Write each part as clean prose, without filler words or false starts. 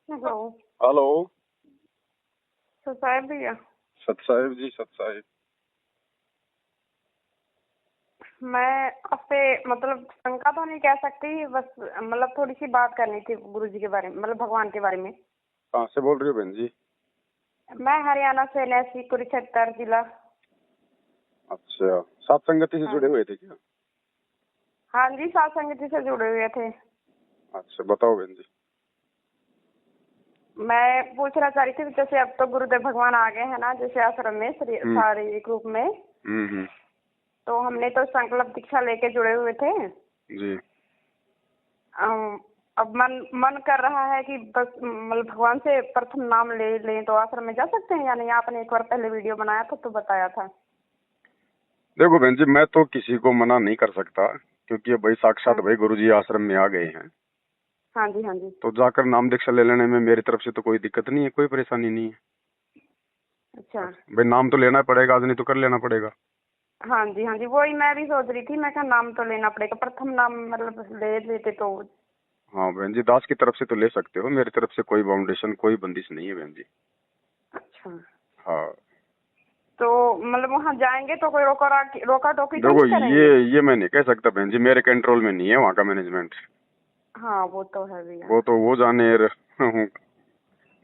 Hello. Hello. सत साहिब भैया। सत साहिब जी, सत साहिब। मैं आपसे मतलब शंका तो नहीं कह सकती, बस मतलब थोड़ी सी बात करनी थी गुरु जी के बारे में, मतलब भगवान के बारे में। कहाँ से बोल रही हो बहन जी? मैं हरियाणा से, नैसी, कुरुक्षेत्र जिला। अच्छा, सात संगति से हाँ जुड़े हुए थे क्या? हाँ जी, सात संगति से जुड़े हुए थे। अच्छा, बताओ बहन जी। मैं पूछना चाह रही थी, जैसे अब तो गुरुदेव भगवान आ गए हैं ना, जैसे आश्रम में शारीरिक रूप में, हम्म। तो हमने तो संकल्प दीक्षा लेके जुड़े हुए थे जी। अब मन कर रहा है कि बस मतलब भगवान से प्रथम नाम ले लें, तो आश्रम में जा सकते हैं या नहीं? आपने एक बार पहले वीडियो बनाया था तो बताया था। देखो बहन जी, मैं तो किसी को मना नहीं कर सकता, क्योंकि अब भाई साक्षात हाँ भाई गुरु जी आश्रम में आ गए हैं। हाँ जी, हाँ जी। तो जाकर नाम दीक्षा ले लेने में मेरी तरफ से तो कोई दिक्कत नहीं है, कोई परेशानी नहीं है। अच्छा। भाई नाम तो लेना पड़ेगा, आज नहीं तो कर लेना पड़ेगा। हाँ जी, हाँ जी, वही मैं भी सोच रही थी। मैं कहा नाम तो लेना पड़ेगा, प्रथम नाम मतलब ले लेते तो। हाँ बहन जी, दास की तरफ से तो ले सकते हो, मेरी तरफ से कोई बाउंडेशन, कोई बंदिश नहीं है बहन जी। अच्छा, हाँ। तो मतलब वहाँ जाएंगे तो कोई रोका टोकी तो देखो, नहीं करेंगे? ये मैं नहीं कह सकता बहन जी, मेरे कंट्रोल में नहीं है वहाँ का मैनेजमेंट। हाँ वो तो है भैया। वो तो वो जाने हूँ।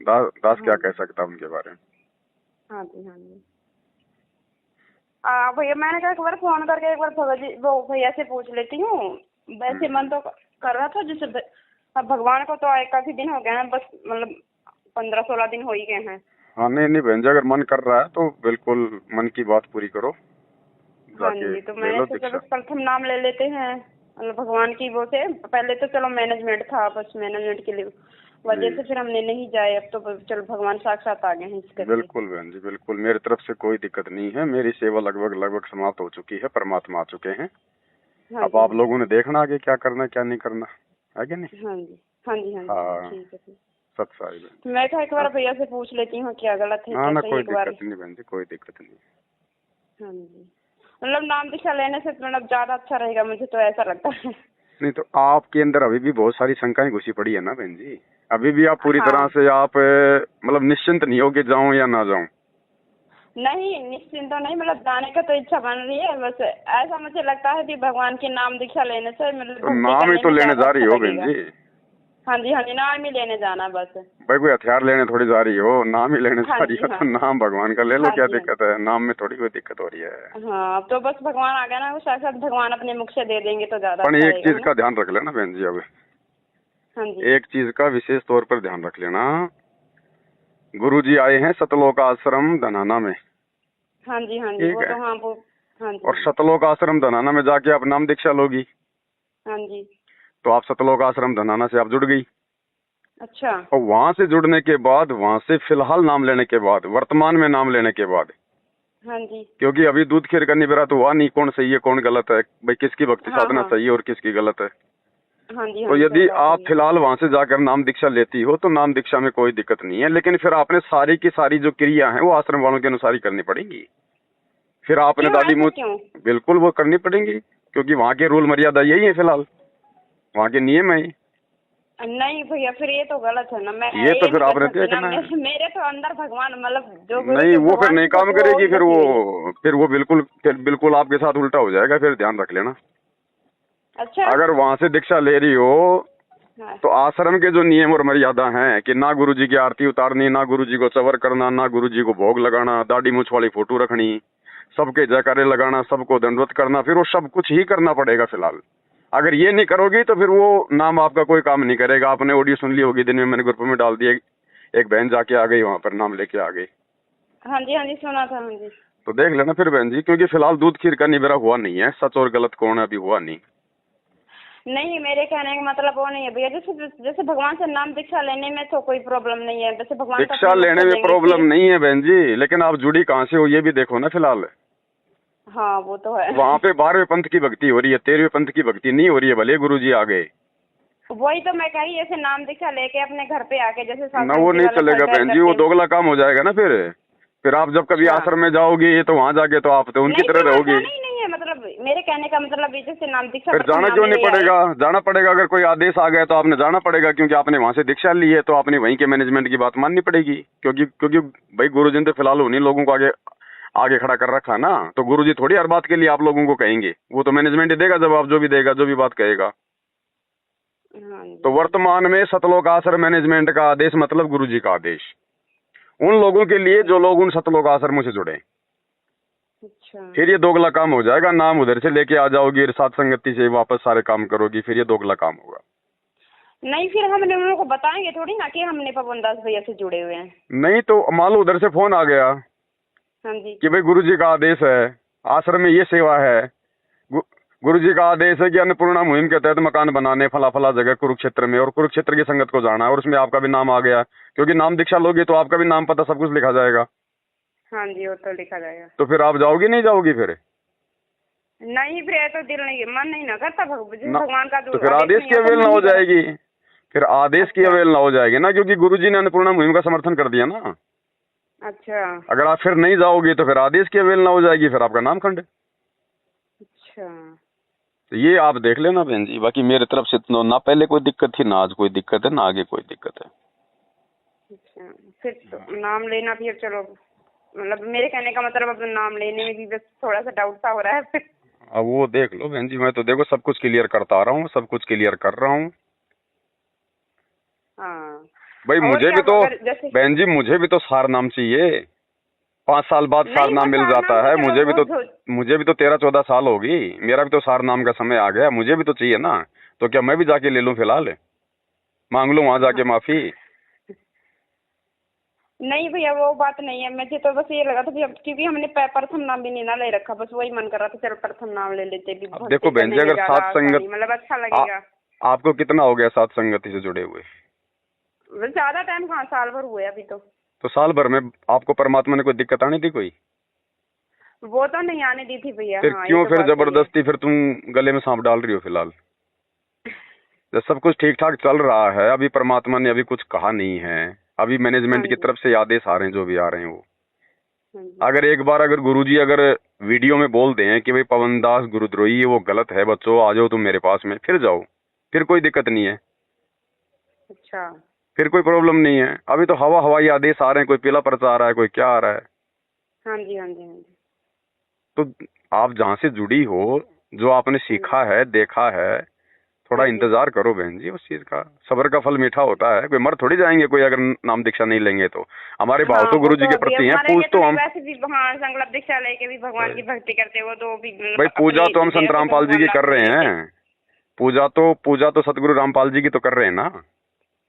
दास हाँ क्या कह जी, सकता उनके बारे में। हाँ जी, हाँ जी। भैया मैंने कहा एक बार फोन करके एक बार वो भैया से पूछ लेती हूँ। वैसे मन तो कर रहा था, जैसे अब भगवान को तो आए काफी दिन हो गए हैं, बस मतलब 15-16 दिन हो ही गए हैं। हाँ, नहीं नहीं बहन जी, अगर मन कर रहा है तो बिल्कुल मन की बात पूरी करो, हाँ जाके जी, तो ले मैंने लो सोचा दीक्षा। बस प्रथम नाम ले लेते हैं, मतलब भगवान की वो से। पहले तो चलो मैनेजमेंट था, बस मैनेजमेंट के लिए वजह जी, से फिर हमने नहीं जाए। अब तो चलो भगवान साक्षात आ गए हैं इस करके। बिल्कुल बहन जी, बिल्कुल मेरी तरफ से कोई दिक्कत नहीं है। मेरी सेवा लगभग लगभग समाप्त हो चुकी है, परमात्मा आ चुके हैं। हाँ अब जी, आप हाँ जी, लोगों ने देखना आगे क्या करना क्या नहीं करना है कि नहीं। हाँ जी, हाँ जी, हाँ जी, हाँ, ठीक है ठीक। सत साई बहन तो मैं कहा एक जी। बार भैया से पूछ लेती हूँ, क्या गलत है ना क्या ना, सही, कोई एक बार। दिक्कत नहीं बहन जी, कोई दिक्कत नहीं। हाँ जी, मतलब नाम दीक्षा लेने से मतलब ज्यादा अच्छा रहेगा, मुझे तो ऐसा लगता है। नहीं तो आपके अंदर अभी भी बहुत सारी शंकाएं घुसी पड़ी है ना बहन जी। अभी भी आप पूरी तरह हाँ, से आप मतलब निश्चिंत नहीं हो कि जाऊं या ना जाऊं। नहीं निश्चिंत तो नहीं, मतलब जाने का तो इच्छा बन रही है। बस ऐसा मुझे लगता है कि भगवान के नाम दीक्षा लेने से मतलब तो भक्ति नाम ही करने तो में लेने ज्यादा जा रही अच्छा हो बहन लगेगा। जी। हाँ जी, हाँ जी, नाम ही लेने जाना बस। भाई कोई हथियार लेने थोड़ी जा रही हो, नाम ही लेने हाँ जा रही जी, हो, हाँ तो जी, नाम भगवान का ले लो, हाँ क्या जी, हाँ दिक्कत है? नाम में थोड़ी कोई दिक्कत हो रही है। जी। हाँ, अब तो बस भगवान आ गया ना, वो साक्षात भगवान अपने मुख से दे देंगे तो ज्यादा पर अच्छा एक रहेगा, चीज है ना? का ध्यान रख लेना बहन जी, अब हाँ जी, एक चीज का विशेष तौर पर ध्यान रख लेना। गुरु जी आए हैं सतलोक आश्रम धनाना में, हाँ जी, हाँ जी, ठीक वो है? तो हाँ वो। हाँ जी, और हाँ जी, सतलोक आश्रम धनाना में जाके आप नाम दीक्षा लोगी, हाँ जी। तो आप सतलोक आश्रम धनाना से आप जुड़ गई। अच्छा। और वहां से जुड़ने के बाद, वहां से फिलहाल नाम लेने के बाद, वर्तमान में नाम लेने के बाद, हाँ जी, क्योंकि अभी दूध खीर करनी बेरा तो हुआ नहीं, कौन सही है कौन गलत है, भाई किसकी भक्ति हाँ साधना हाँ, सही है और किसकी गलत है। हाँ जी, हाँ तो जी, सही यदि बात है आप भैया। फिलहाल वहां से जाकर नाम दीक्षा लेती हो तो नाम दीक्षा में कोई दिक्कत नहीं है, लेकिन फिर आपने सारी की सारी जो क्रिया है वो आश्रम वालों के अनुसार ही करनी पड़ेंगी। फिर आपने क्यों, दादी ऐसा मुझ क्यों? बिल्कुल वो करनी पड़ेंगी, क्योंकि वहाँ के रूल मर्यादा यही है, फिलहाल वहाँ के नियम है। नहीं भैया, फिर ये तो गलत है ना, मैं ये तो ये फिर नहीं कर आपने सकती ना। देखना है। मेरे तो अंदर भगवान, मतलब जो गुरु नहीं, जो वो फिर भगवान नहीं की काम फोटो है करेगी, वो फिर बसी हुई है। वो बिल्कुल आपके साथ उल्टा हो जाएगा, फिर ध्यान रख लेना। अच्छा। अगर वहां से दीक्षा ले रही हो हाँ, तो आश्रम के जो नियम और मर्यादा हैं कि ना गुरु जी की आरती उतारनी, ना गुरु जी को चवर करना, ना गुरु जी को भोग लगाना, दाढ़ी मूछ वाली फोटो रखनी, सबके जयकारे लगाना, सबको दंडवत करना, फिर वो सब कुछ ही करना पड़ेगा फिलहाल। अगर ये नहीं करोगी तो फिर वो नाम आपका कोई काम नहीं करेगा। आपने ऑडियो सुन ली होगी, दिन में मैंने ग्रुप में डाल दिया, एक बहन जाके आ गई वहां पर नाम लेके आ गई। हाँ जी, हाँ जी, सुना था, हाँ जी। तो देख लेना फिर बहन जी, क्योंकि फिलहाल दूध खीर का निबेरा हुआ नहीं है, सच और गलत कौन है अभी हुआ नहीं। नहीं, मेरे कहने का मतलब वो नहीं है भैया, जैसे जैसे भगवान से नाम दीक्षा लेने में तो कोई प्रॉब्लम नहीं है, जैसे भगवान तो दीक्षा अपने मुख लेने से में देंगे प्रॉब्लम फिर। नहीं है बहन जी, लेकिन आप जुड़ी कहाँ से हो ये भी देखो ना फिलहाल। हाँ वो तो है। वहाँ पे 12वें पंथ की भक्ति हो रही है, 13वें पंथ की भक्ति नहीं हो रही है, भले गुरु जी आ गए। वही तो मैं कह रही, जैसे नाम दीक्षा लेके अपने घर पे आके जैसे ना वो सत्संग नहीं वाले चलेगा प्रचार बहन जी, वो करते हैं। दोगला काम हो जाएगा ना। फिर आप जब कभी अच्छा। आश्रम में जाओगी तो वहाँ जाके तो आप तो उनकी नहीं, तरह फिर वहाँ रहोगी। जाना ही नहीं है, मतलब मेरे कहने का मतलब ये जैसे नाम दीक्षा फिर जाना क्यों नहीं पड़ेगा? जाना पड़ेगा। अगर कोई आदेश आ गया तो आपने जाना पड़ेगा, क्योंकि आपने वहां से दीक्षा ली है तो आपने वहीं के मैनेजमेंट की बात माननी पड़ेगी। क्योंकि भाई गुरुजी ने तो फिलहाल उन्हीं लोगों को आगे आगे खड़ा कर रखा ना, तो गुरुजी थोड़ी हर बात के लिए आप लोगों को कहेंगे, वो तो मैनेजमेंट ही देगा जवाब, जो भी देगा, जो भी बात कहेगा। हाँ जी। तो वर्तमान में सतलोक आश्रम मैनेजमेंट का आदेश मतलब गुरुजी का आदेश उन लोगों के लिए जो लोग उन सतलोक आश्रमों से जुड़े। अच्छा। फिर ये दोगला काम हो जाएगा, नाम उधर से लेके आ जाओगी, साथ संगति से वापस सारे काम करोगी, फिर ये दोगला काम होगा। नहीं, फिर हमने उन लोगों को बताएंगे थोड़ी ना कि हमने पवन दास भैया से जुड़े हुए हैं। नहीं तो मान लो उधर से फोन आ गया हाँ जी। कि भाई गुरुजी का आदेश है, आश्रम में ये सेवा है, गुरुजी का आदेश है कि अन्नपूर्णा मुहिम के तहत मकान बनाने फला फला जगह कुरुक्षेत्र में, और कुरुक्षेत्र की संगत को जाना है, और उसमें आपका भी नाम आ गया, क्योंकि नाम दीक्षा लोगे तो आपका भी नाम पता सब कुछ लिखा जाएगा। हाँ जी, वो तो लिखा जाएगा। तो फिर आप जाओगी नहीं जाओगी? फिर नहीं, फिर तो दिल नहीं, मन नहीं ना करता भगवान का तो फिर आदेश की अवहेलना हो जाएगी, फिर आदेश की अवहेलना हो जाएगी ना, क्योंकि गुरुजी ने अन्नपूर्णा मुहिम का समर्थन कर दिया ना। अच्छा। अगर आप फिर नहीं जाओगी तो फिर आदेश की अवहेलना हो जाएगी, फिर आपका नाम खंड। अच्छा। तो ये आप देख लेना बहन जी, बाकी मेरे तरफ से तो ना पहले कोई दिक्कत थी, ना आज कोई दिक्कत है, ना आगे कोई दिक्कत है। अच्छा, फिर तो नाम लेना भी अब चलो, मतलब मेरे कहने का मतलब अब नाम लेने में भी बस थोड़ा सा डाउट सा हो रहा है। अब वो देख लो बहन जी, मैं तो देखो सब कुछ क्लियर करता आ रहा हूँ, सब कुछ क्लियर कर रहा हूँ। हाँ भाई मुझे भी तो बहन जी, मुझे भी तो सार नाम चाहिए, 5 साल बाद सार नाम मिल जाता है। मुझे भी तो 13-14 साल होगी, मेरा भी तो सार नाम का समय आ गया, मुझे भी तो चाहिए ना। तो क्या मैं भी जाके ले लूं? फिलहाल मांग लूं वहां जाके माफी? नहीं भैया, वो बात नहीं है। मुझे तो बस ये लगा था कि अब क्योंकि हमने प्रथम नाम भी नहीं ना ले रखा, बस वही मन कर रहा था चलो प्रथम नाम ले लेते भी। देखो बहन जी, अगर सात संगत मतलब अच्छा लगेगा। आपको कितना हो गया सात संगति से जुड़े हुए? ज्यादा टाइम कहाँ, साल भर हुए अभी तो साल भर में आपको परमात्मा ने कोई दिक्कत आनी थी? कोई वो तो नहीं आने दी थी भैया। फिर हाँ, क्यों तो फिर जबरदस्ती फिर तुम गले में सांप डाल रही हो? फिलहाल जब सब कुछ ठीक ठाक चल रहा है, अभी परमात्मा ने अभी कुछ कहा नहीं है, अभी मैनेजमेंट की तरफ से आदेश आ रहे हैं, जो भी आ रहे हैं वो। अगर एक बार अगर गुरुजी अगर वीडियो में बोल दें कि भाई पवन दास गुरुद्रोही है, वो गलत है, बच्चों आ जाओ तुम मेरे पास में, फिर जाओ, फिर कोई दिक्कत नहीं है। अच्छा, फिर कोई प्रॉब्लम नहीं है। अभी तो हवाई आदेश आ रहे हैं, कोई पीला पर्चा आ रहा है, कोई क्या आ रहा है। हाँ जी, हाँ जी, हाँ जी। तो आप जहाँ से जुड़ी हो, जो आपने सीखा है, देखा है, थोड़ा इंतजार करो बहन जी उस चीज का। सब्र का फल मीठा होता है, कोई मर थोड़ी जाएंगे कोई अगर नाम दीक्षा नहीं लेंगे तो। हमारे भाव तो गुरु जी के प्रति हैं, पूज तो हम वैसे भी हाँ संकल्प दीक्षा लेके भी भगवान की भक्ति करते हो तो भी भाई पूजा तो हम संत रामपाल जी की कर रहे हैं, पूजा तो सतगुरु रामपाल जी की तो कर रहे हैं ना।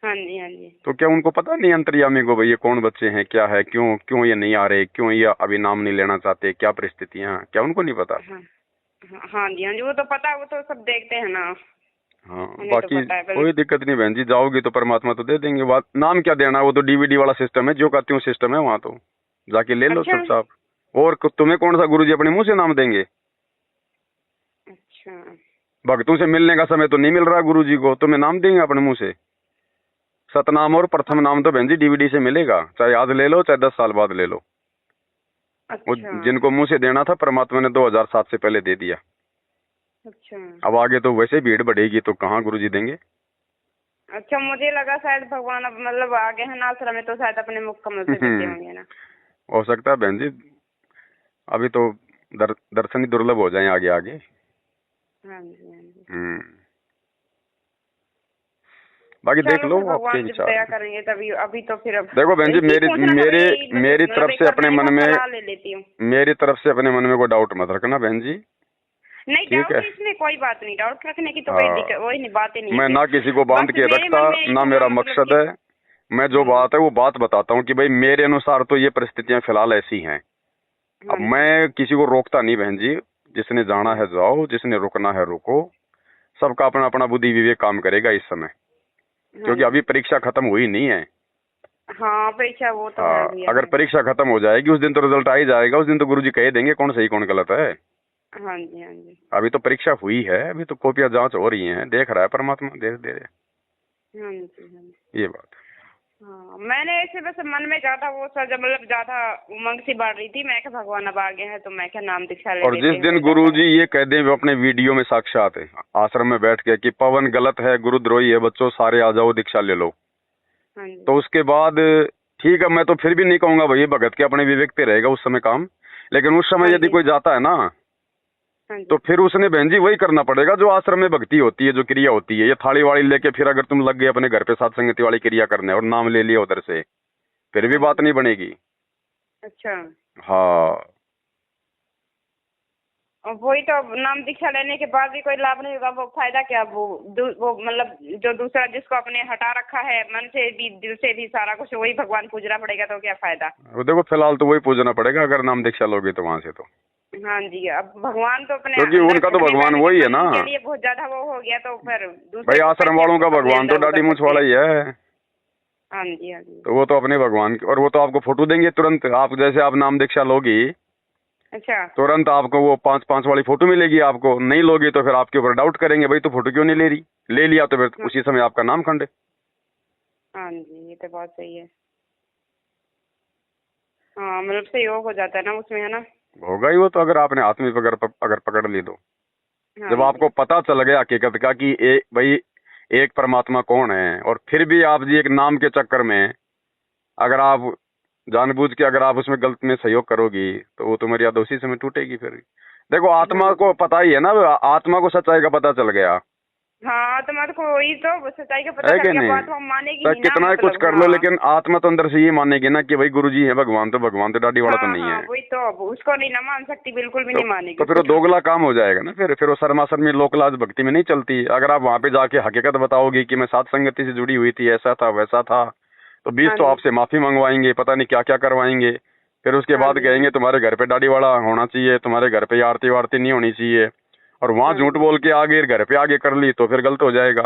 हाँ जी, हाँ जी। तो क्या उनको पता नहीं अंतर्यामी को भाई ये कौन बच्चे हैं, क्या है, क्यों ये नहीं आ रहे, क्यों ये अभी नाम नहीं लेना चाहते, क्या परिस्थितियां, क्या उनको नहीं पता? हाँ जी, हाँ जी, वो तो पता है, वो तो सब देखते हैं ना। हाँ बाकी तो कोई दिक्कत नहीं बहन जी, जाओगी तो परमात्मा तो दे देंगे। बात नाम क्या देना, वो तो डीवीडी वाला सिस्टम है, जो का त्यों सिस्टम है वहाँ, तो जाके ले लो चुपचाप। और तुम्हें कौन सा गुरुजी अपने मुंह से नाम देंगे? अच्छा, भक्तों से मिलने का समय तो नहीं मिल रहा गुरुजी को, तुम्हें नाम देंगे अपने मुंह से? सतनाम और प्रथम नाम तो बहन जी डीवीडी से मिलेगा, चाहे आज ले लो चाहे 10 साल बाद ले लो। वो जिनको मुंह से देना था परमात्मा ने 2007 से पहले दे दिया। अच्छा, अब आगे तो वैसे भीड़ बढ़ेगी तो कहाँ गुरुजी देंगे। अच्छा, मुझे लगा शायद भगवान अब मतलब आगे है ना आश्रम में तो शायद अपने मुख कमल से देते होंगे ना। हो सकता है बहन जी, अभी तो दर्शन ही दुर्लभ हो जाए आगे आगे। हाँ जी, हाँ जी। बाकी देख लो आपके विचार। दया करेंगे तभी, अभी तो फिर अब देखो बहन जी, मेरी तरफ से अपने मन में, मेरी तरफ से अपने मन में कोई डाउट मत रखना बहन जी। नहीं, डाउट इसमें कोई बात नहीं, डाउट रखने की तो कोई दिक्कत वही नहीं, बात ही नहीं। मैं ना किसी को बांध के रखता, ना मेरा मकसद है। मैं जो बात है वो बात बताता हूँ कि भाई मेरे अनुसार तो ये परिस्थितियां फिलहाल ऐसी हैं। अब मैं किसी को रोकता नहीं बहन जी, जिसने जाना है जाओ, जिसने रुकना है रुको, सबका अपना अपना बुद्धि विवेक काम करेगा इस समय, क्योंकि अभी परीक्षा खत्म हुई नहीं है। हाँ परीक्षा वो तो है। अगर परीक्षा खत्म हो जाएगी उस दिन तो रिजल्ट आ ही जाएगा, उस दिन तो गुरुजी कह देंगे कौन सही कौन गलत है। हाँ जी, हाँ जी। अभी तो परीक्षा हुई है, अभी तो कॉपियां जांच हो रही हैं, देख रहा है परमात्मा, देख दे रहे। हाँ जी, हाँ जी। ये बात। हाँ मैंने ऐसे बस मन में ज्यादा वो सा जब मतलब ज्यादा उमंग सी बढ़ रही थी, मैं क्या भगवान अब आगे हैं तो मैं क्या नाम दीक्षा ले और लेते जिस हैं, दिन हो गुरु जाता जी ये कह दें वो अपने वीडियो में साक्षात है आश्रम में बैठ के कि पवन गलत है, गुरुद्रोही है, बच्चों सारे आ जाओ दीक्षा ले लो, है। हाँ जी। तो उसके बाद ठीक है, मैं तो फिर भी नहीं कहूंगा भाई भगत के अपने विवेक पे रहेगा उस समय काम, लेकिन उस समय हाँ यदि जी। कोई जाता है ना हाँ तो जी। फिर उसने बहन जी वही करना पड़ेगा जो आश्रम में भक्ति होती है, जो क्रिया होती है। ये थाली वाली लेके फिर अगर तुम लग गए अपने घर पे साथ संगति वाली क्रिया करने और नाम ले लिया उधर से, फिर भी हाँ बात जी। नहीं बनेगी। अच्छा। हाँ और वही तो, नाम दीक्षा लेने के बाद भी कोई लाभ नहीं होगा, वो फायदा क्या? वो मतलब जो दूसरा जिसको आपने हटा रखा है मन से भी दिल से भी सारा कुछ वही भगवान पूजना पड़ेगा, तो क्या फायदा? वो देखो फिलहाल तो वही पूजना पड़ेगा अगर नाम दीक्षा लोगे तो वहां से तो, हाँ जी। अब भगवान तो अपने क्योंकि अंदर उनका तो घुटने भगवान बैठ के वही है ना मन के लिए बहुत ज्यादा वो हो गया, तो फिर भाई। दूसरे को आश्रम कैसे वालों का अपने भगवान तो अंदर दाढ़ी उतर मूंछ सकते वाला हैं? ही है, हाँ जी। हाँ जी। तो वो तो अपने भगवान और वो तो आपको फोटो देंगे तुरंत। आप जैसे आप नाम दीक्षा लोगी अच्छा। तुरंत आपको वो 5-5 वाली फोटो मिलेगी, आपको नहीं लोगी तो फिर आपके ऊपर डाउट करेंगे भाई तो फोटो क्यों नहीं ले रही, ले लिया तो फिर हाँ। उसी समय आपका नाम खंडे। हाँ जी, ये तो बात सही है। हाँ मतलब सहयोग हो जाता है ना उसमें, है ना? होगा ही वो तो, अगर आपने हाथ में अगर पकड़ ली तो। हाँ जब आपको जी। पता चल गया हकीकत का कि भाई एक परमात्मा कौन है, और फिर भी आप जी एक नाम के चक्कर में अगर आप जानबूझ के अगर आप उसमें गलत में सहयोग करोगी तो वो तो मर्यादा उसी समय टूटेगी फिर। देखो हाँ आत्मा जी। को पता ही है ना, आत्मा को सच्चाई का पता चल गया हाँ तो मतलब को वही तो सच्चाई का पता है चल कि गया, नहीं। बात हम मानेगी चाहे नहीं ना, कितना ही कुछ मतलब। कर लो, हाँ। लेकिन आत्मा तो अंदर से ये मानेगी ना कि भाई गुरुजी है, भगवान तो दाढ़ी वाला तो हाँ नहीं हाँ, है। वही तो, अब उसको नहीं ना मान सकती, बिल्कुल भी तो, नहीं मानेगी तो फिर वो उसको तो। दोगला काम हो जाएगा ना, फिर वो शर्माशर्मी लोकलाज भक्ति में नहीं चलती। अगर आप वहां पे जाके हकीकत बताओगी कि मैं सात संगति से जुड़ी हुई थी, ऐसा था वैसा था, तो 20 हाँ तो जी। आपसे माफी मंगवाएंगे, पता नहीं क्या क्या करवाएंगे। फिर उसके हाँ बाद जी। कहेंगे तुम्हारे घर पे दाढ़ी वाला होना चाहिए, तुम्हारे घर पे आरती वारती नहीं होनी चाहिए, और वहां हाँ झूठ जी। बोल के आगे घर पे आगे कर ली तो फिर गलत हो जाएगा।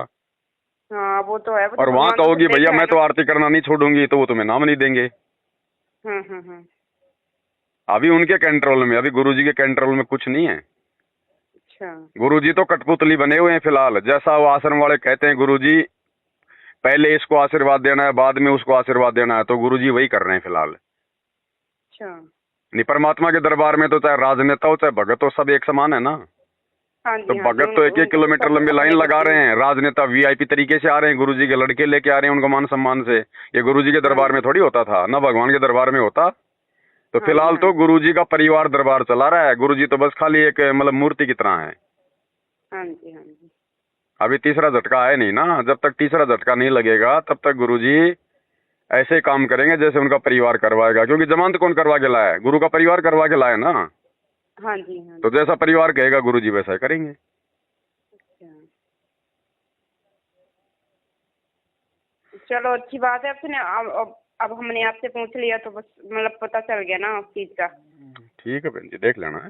हाँ वो तो है, वो तो और वहां भगवान तो सब कहोगी देख भैया रहा है मैं तो ना। आरती करना नहीं छोड़ूंगी, तो वो तुम्हें नाम नहीं देंगे। हाँ हाँ हाँ। अभी उनके कंट्रोल में, अभी गुरुजी के कंट्रोल में कुछ नहीं है। अच्छा। गुरुजी तो कठपुतली बने हुए हैं फिलहाल, जैसा वो आश्रम वाले कहते हैं गुरुजी पहले इसको आशीर्वाद देना है बाद में उसको आशीर्वाद देना है, तो गुरुजी वही कर रहे हैं फिलहाल। अच्छा। नहीं, परमात्मा के दरबार में तो चाहे राजनेता हो चाहे भगत हो सब एक समान है ना। हाँ तो जी। हाँ जी, भगत तो एक उनको तो किलोमीटर सब लंबी लाइन अपने लगा करते रहे हैं। हैं, राजनेता वीआईपी तरीके से आ रहे हैं, गुरुजी के लड़के लेके आ रहे हैं उनको मान सम्मान से। ये गुरुजी के हाँ दरबार में जी। थोड़ी होता था, ना भगवान के दरबार में होता। तो हाँ जी। फिलहाल हाँ तो जी। गुरुजी का परिवार दरबार चला रहा है, गुरुजी तो बस खाली एक मतलब मूर्ति की तरह है। हाँ जी। हाँ जी। अभी तीसरा झटका है नहीं ना, जब तक तीसरा झटका नहीं लगेगा तब तक गुरुजी ऐसे काम करेंगे जैसे उनका परिवार करवाएगा, क्योंकि जमानत कौन करवा के लाया है, गुरु का परिवार करवा के लाया ना। हाँ जी। हाँ तो जी। जैसा परिवार कहेगा गुरुजी वैसा ही करेंगे। अच्छा। चलो अच्छी बात है, आपने अब हमने आपसे पूछ लिया तो बस मतलब पता चल गया ना उस चीज का। ठीक है बहन जी, देख लेना है।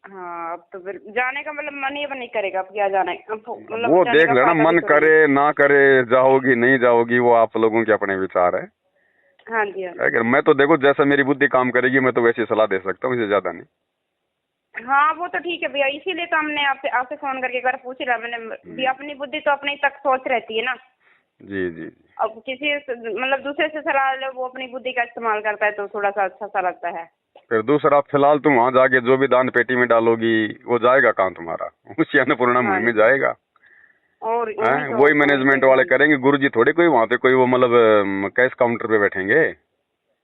हाँ अब तो फिर जाने का मतलब मन ही नहीं करेगा, अब क्या जाना है, अब मतलब वो जाने देख का लेना, फायदा भी मन तो नहीं करे ना करे, जाओगी नहीं जाओगी वो आप लोगों के अपने विचार है। है। हाँ जी। हाँ जी। अगर मैं तो देखो जैसा मेरी बुद्धि काम करेगी मैं तो वैसी सलाह दे सकता हूँ, इससे ज्यादा नहीं। हाँ वो तो ठीक है भैया, इसीलिए तो हमने आपसे आपसे फोन करके एक बार पूछ लिया मैंने भी, अपनी बुद्धि तो अपने तक सोच रहती है ना। जी जी जी। अब किसी मतलब दूसरे से सलाह ले, वो अपनी बुद्धि का इस्तेमाल करता है तो थोड़ा सा अच्छा सा लगता है। फिर दूसरा फिलहाल तुम वहां जाके जो भी दान पेटी में डालोगी वो जाएगा कहाँ तुम्हारा, उसी अन्नपूर्णा हाँ मुहिम में जी। जाएगा। और हैं तो वही वही मैनेजमेंट तो। हाँ वाले जी। करेंगे, गुरुजी थोड़ी कोई वहां पे कोई वो मतलब कैश काउंटर पे बैठेंगे।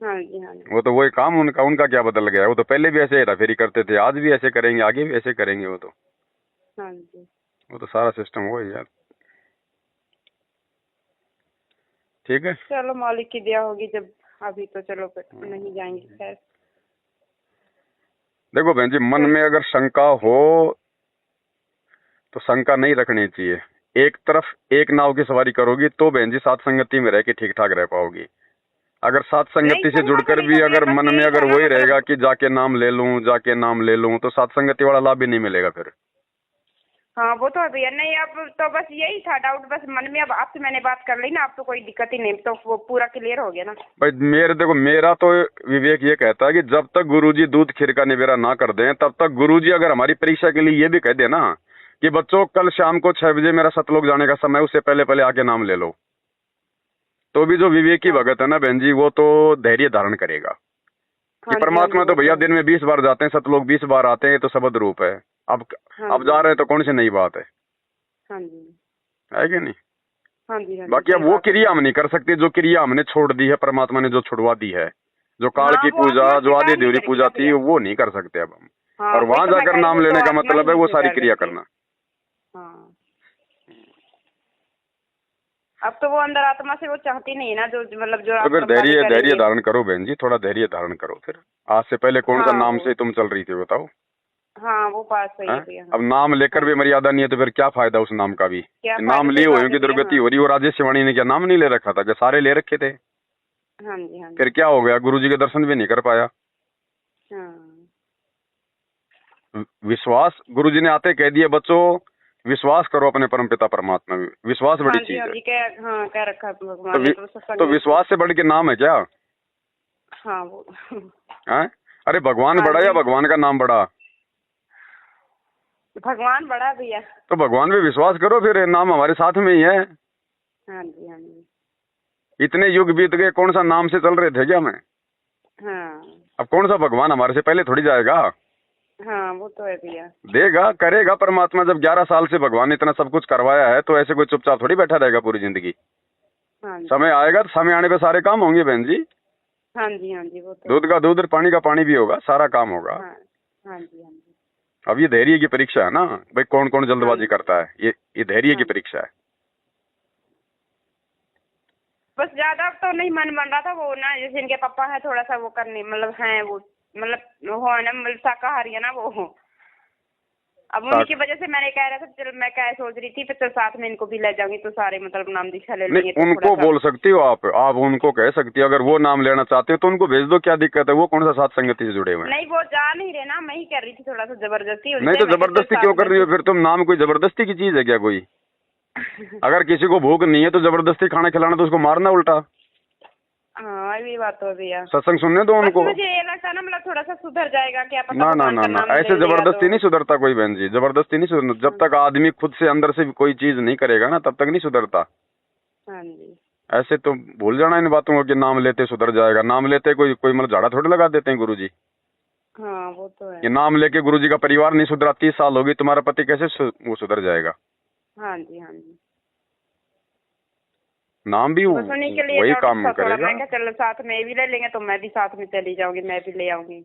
हाँ जी। हाँ जी। वो तो वही काम उनका, उनका क्या बदल गया, वो तो पहले भी ऐसे हेरा फेरी करते थे, आज भी ऐसे करेंगे, आगे भी ऐसे करेंगे। हाँ जी। वो तो सारा सिस्टम वही यार। ठीक है। चलो मालिक की दया होगी जब, अभी तो चलो फिर नहीं जाएंगे खैर। देखो बहन जी, मन चल। में अगर शंका हो तो शंका नहीं रखनी चाहिए। एक तरफ एक नाव की सवारी करोगी तो बहन जी सात संगति में रह के ठीक ठाक रह पाओगी। अगर सात नहीं संगति से करना तो जुड़कर नहीं भी था भैया, अगर बस मन में यही था अगर ना वही रहेगा मतलब। कि जाके नाम ले लूं जाके नाम ले लूं, तो सात संगति वाला लाभ भी नहीं मिलेगा फिर। हाँ वो तो है भैया, नहीं अब तो बस यही था डाउट बस मन में, अब आपसे मैंने बात कर ली ना, अब तो कोई दिक्कत ही नहीं, तो वो पूरा क्लियर हो गया ना। भाई देखो मेरा तो विवेक ये कहता है कि जब तक गुरुजी दूध खीर का निबेरा ना कर दें तब तक गुरुजी अगर हमारी परीक्षा के लिए ये भी कह दे ना कि बच्चों कल शाम को 6 बजे मेरा सतलोक जाने का समय, उससे पहले पहले आके नाम ले लो, तो भी जो विवेकी भगत है ना बहन जी, वो तो धैर्य धारण करेगा हाँ कि जी, परमात्मा हाँ जी, तो भैया वो दिन में 20 बार जाते हैं, सतलोक 20 बार आते हैं, ये तो शब्द रूप है। अब हाँ अब जी, जा रहे हैं तो कौन सी नई बात हाँ जी, है कि नहीं? हाँ जी, हाँ जी, बाकी अब सही वो बात है क्रिया भैया। हम नहीं कर सकते जो क्रिया हमने छोड़ दी है, परमात्मा ने जो छुड़वा दी है, जो काल हाँ, की वो पूजा, आत्मा जो आदि स्वीकार नहीं देवरी करेगी पूजा ना थी, भैया। वो नहीं कर सकते अब हम। हाँ, और वही वहां तो मैं जाकर कह रही नाम हूँ, लेने तो का आत्मा ही मतलब है नहीं वो सारी स्वीकार क्रिया करती। करना। हाँ, अब तो वो अंदर आत्मा से वो चाहती नहीं है ना, जो मतलब जो तो फिर आश्रम वाले धैर्य धैर्य करेंगे। धारण करो बहन जी, थोड़ा धैर्य धारण करो। फिर आज से पहले कौन सा हाँ नाम वो से तुम चल रही थी बताओ? हाँ, वो बात सही है हैं? भैया। अब हाँ, नाम लेकर हाँ भी जी, मर्यादा नहीं है तो फिर क्या फायदा उस नाम का भी? क्या फायदा, नाम लिए सही हुए बात है की भैया। दुर्गति हाँ, हो रही, वो राजेश शिवानी ने क्या नाम नहीं ले रखा था? क्या सारे ले रखे थे? हाँ जी, हाँ फिर जी, क्या हो गया? गुरुजी के दर्शन भी नहीं कर पाया। हाँ, विश्वास, गुरुजी ने आते कह दिए बच्चों, विश्वास करो अपने परमपिता परमात्मा में। विश्वास बड़ी हाँ जी, चीज हाँ है। जी, क्या, हाँ कह रखा है तो भगवान ने तो तो सत्संग में भी। विश्वास से बढ़ के नाम है क्या? हाँ वो हैं? अरे भगवान हाँ बड़ा या जी, भगवान का नाम बड़ा? भगवान बड़ा है भैया। तो भगवान पे विश्वास करो, फिर नाम हमारे साथ में ही है। हाँ जी, हाँ जी, इतने युग बीत गए, कौन सा नाम से चल रहे थे क्या मैं? हाँ, अब कौन सा भगवान हमारे से पहले थोड़ी जाएगा? हाँ वो तो है भैया। देगा, करेगा परमात्मा। जब 11 साल से भगवान ने इतना सब कुछ करवाया है तो ऐसे कोई चुपचाप थोड़ी बैठा रहेगा पूरी जिंदगी। हाँ जी, समय आएगा तो समय आने पे सारे काम होंगे बहन जी। हाँ जी, हाँ जी, वो तो दूध है। का दूध और पानी का पानी भी होगा, सारा काम होगा। हाँ, हाँ जी, हाँ जी, अब ये धैर्य की परीक्षा है ना भाई, कौन कौन हाँ जल्दबाजी जी, करता है, ये धैर्य की हाँ जी। परीक्षा है। बस ज्यादा तो नहीं मन बन रहा था, वो ना जैसे इनके पापा है थोड़ा सा वो करने, मतलब है वो, मतलब वो है ना, मतलब शाकाहारी है ना वो। अब उन्हीं की वजह से मैंने कह रहा था, चल मैं क्या सोच रही थी, फिर तो साथ में इनको भी ले जाऊंगी तो सारे मतलब नाम दीक्षा ले लेंगे नहीं, तो थोड़ा उनको सा। बोल सकती हो आप उनको कह सकती हो, अगर वो नाम लेना चाहते हो तो उनको भेज दो, क्या दिक्कत है? वो कौन सा साथ संगति से जुड़े हुए हैं? नहीं, वो जा नहीं रहे ना, मैं ही कर रही थी थोड़ा सा जबरदस्ती नहीं उनसे, तो मैं क्या चल जबरदस्ती क्यों साथ कर में रही हो तू। फिर तुम? नाम कोई जबरदस्ती की चीज है क्या कोई? अगर किसी को भूख नहीं है तो जबरदस्ती खाना खिलाना तो उसको मारना उल्टा। हाँ ये बात तो है भैया। सत्संग सुनने दो बस उनको। मुझे ये लगता है ना, मतलब थोड़ा सा सुधर जाएगा, क्या पता ना ना भगवान ना का ना, नाम ऐसे ले लेगा तो। जबरदस्ती नहीं सुधरता कोई बहन जी, जबरदस्ती नहीं सुधर। जब हाँ, तक आदमी खुद से अंदर से कोई चीज नहीं करेगा ना तब तक नहीं सुधरता। हाँ जी, ऐसे तो भूल जाना इन बातों को कि नाम लेते सुधर जाएगा। नाम लेते कोई कोई मतलब झाड़ा थोड़े लगा देते हैं गुरुजी। हाँ वो तो है। ये नाम लेके गुरुजी का परिवार नहीं सुधरा, 30 साल होगी, तुम्हारा पति कैसे वो सुधर जाएगा? हाँ जी, हाँ जी, नाम भी बस उन्हीं के लिए वही डाउट काम था थोड़ा, करेगा। मैं क्या चलो साथ में ये भी ले लेंगे तो मैं भी साथ में चली जाऊंगी, मैं भी ले आऊंगी।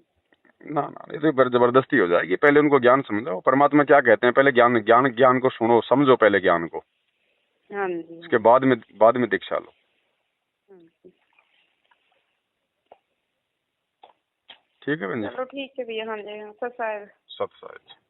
ना ना, ये तो फिर जबरदस्ती हो जाएगी। पहले उनको ज्ञान समझाओ, परमात्मा क्या कहते हैं, पहले ज्ञान ज्ञान ज्ञान को सुनो, समझो पहले ज्ञान को, हाँ जी, हाँ उसके जी, बाद में दीक्षा लो। हाँ जी। ठीक है बहन जी। चलो ठीक है भैया। हाँ जी, हाँ, सच है। सत्य।